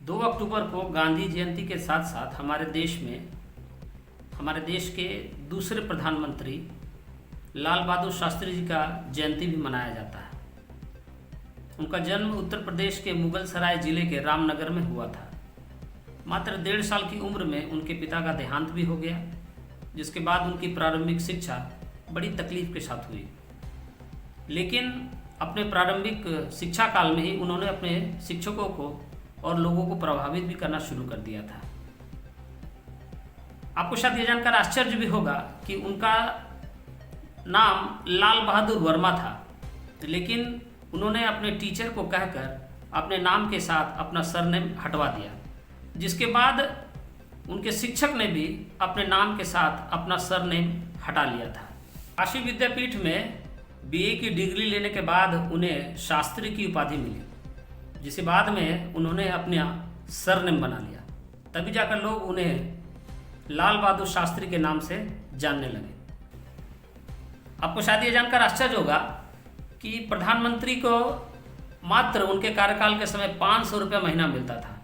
2 अक्टूबर को गांधी जयंती के साथ साथ हमारे देश के दूसरे प्रधानमंत्री लाल बहादुर शास्त्री जी का जयंती भी मनाया जाता है। उनका जन्म उत्तर प्रदेश के मुगलसराय जिले के रामनगर में हुआ था। मात्र 1.5 साल की उम्र में उनके पिता का देहांत भी हो गया, जिसके बाद उनकी प्रारंभिक शिक्षा बड़ी तकलीफ के साथ हुई। लेकिन अपने प्रारंभिक शिक्षा काल में ही उन्होंने अपने शिक्षकों को और लोगों को प्रभावित भी करना शुरू कर दिया था। आपको शायद ये जानकर आश्चर्य भी होगा कि उनका नाम लाल बहादुर वर्मा था, लेकिन उन्होंने अपने टीचर को कहकर अपने नाम के साथ अपना सरनेम हटवा दिया, जिसके बाद उनके शिक्षक ने भी अपने नाम के साथ अपना सरनेम हटा लिया था। काशी विद्यापीठ में बीए की डिग्री लेने के बाद उन्हें शास्त्री की उपाधि मिली, जिसे बाद में उन्होंने अपना सरनेम बना लिया। तभी जाकर लोग उन्हें लाल बहादुर शास्त्री के नाम से जानने लगे। आपको शायद ये जानकर आश्चर्य होगा कि प्रधानमंत्री को मात्र उनके कार्यकाल के समय 500 रुपये महीना मिलता था,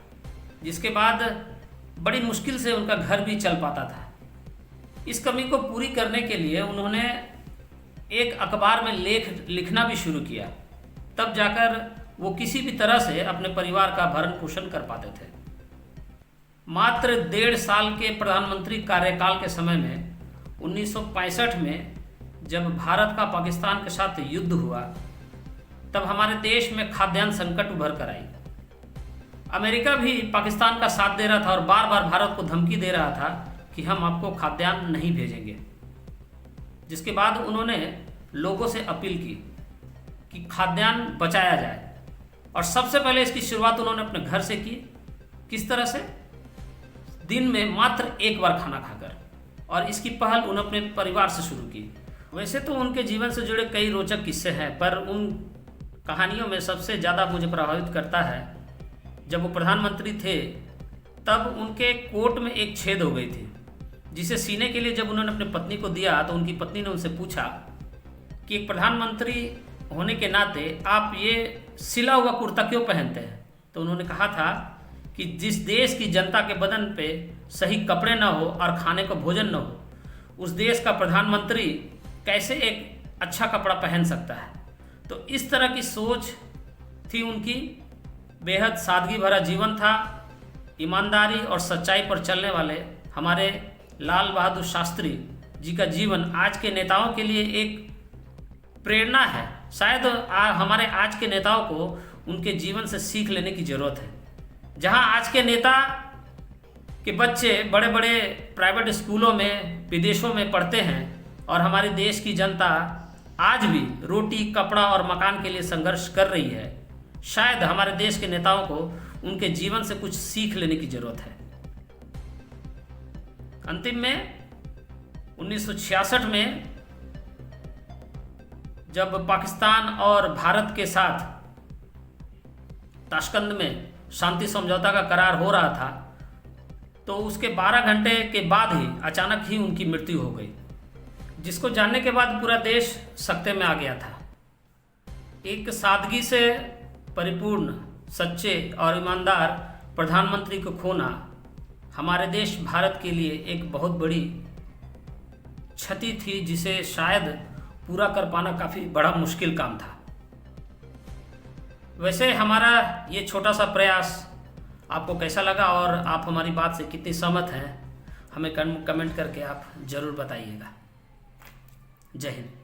जिसके बाद बड़ी मुश्किल से उनका घर भी चल पाता था। इस कमी को पूरी करने के लिए उन्होंने एक अखबार में लेख लिखना भी शुरू किया, तब जाकर वो किसी भी तरह से अपने परिवार का भरण पोषण कर पाते थे। मात्र 1.5 साल के प्रधानमंत्री कार्यकाल के समय में 1965 में जब भारत का पाकिस्तान के साथ युद्ध हुआ, तब हमारे देश में खाद्यान्न संकट उभर कर आई। अमेरिका भी पाकिस्तान का साथ दे रहा था और बार बार भारत को धमकी दे रहा था कि हम आपको खाद्यान्न नहीं भेजेंगे। जिसके बाद उन्होंने लोगों से अपील की कि खाद्यान्न बचाया जाए, और सबसे पहले इसकी शुरुआत उन्होंने अपने घर से की। किस तरह से? दिन में मात्र 1 बार खाना खाकर, और इसकी पहल उन्होंने अपने परिवार से शुरू की। वैसे तो उनके जीवन से जुड़े कई रोचक किस्से हैं, पर उन कहानियों में सबसे ज़्यादा मुझे प्रभावित करता है जब वो प्रधानमंत्री थे, तब उनके कोट में एक छेद हो गई थी, जिसे सीने के लिए जब उन्होंने अपनी पत्नी को दिया तो उनकी पत्नी ने उनसे पूछा कि एक प्रधानमंत्री होने के नाते आप ये सिला हुआ कुर्ता क्यों पहनते हैं? तो उन्होंने कहा था कि जिस देश की जनता के बदन पे सही कपड़े न हो और खाने को भोजन न हो, उस देश का प्रधानमंत्री कैसे एक अच्छा कपड़ा पहन सकता है। तो इस तरह की सोच थी उनकी। बेहद सादगी भरा जीवन था। ईमानदारी और सच्चाई पर चलने वाले हमारे लाल बहादुर शास्त्री जी का जीवन आज के नेताओं के लिए एक प्रेरणा है। शायद हमारे आज के नेताओं को उनके जीवन से सीख लेने की ज़रूरत है। जहां आज के नेता के बच्चे बड़े बड़े प्राइवेट स्कूलों में विदेशों में पढ़ते हैं और हमारे देश की जनता आज भी रोटी, कपड़ा और मकान के लिए संघर्ष कर रही है, शायद हमारे देश के नेताओं को उनके जीवन से कुछ सीख लेने की ज़रूरत है। अंतिम में 1966 में जब पाकिस्तान और भारत के साथ ताशकंद में शांति समझौता का करार हो रहा था, तो उसके 12 घंटे के बाद ही अचानक ही उनकी मृत्यु हो गई, जिसको जानने के बाद पूरा देश सकते में आ गया था। एक सादगी से परिपूर्ण, सच्चे और ईमानदार प्रधानमंत्री को खोना हमारे देश भारत के लिए एक बहुत बड़ी क्षति थी, जिसे शायद पूरा कर पाना काफ़ी बड़ा मुश्किल काम था। वैसे हमारा ये छोटा सा प्रयास आपको कैसा लगा और आप हमारी बात से कितनी सहमत हैं, हमें कमेंट करके आप ज़रूर बताइएगा। जय हिंद।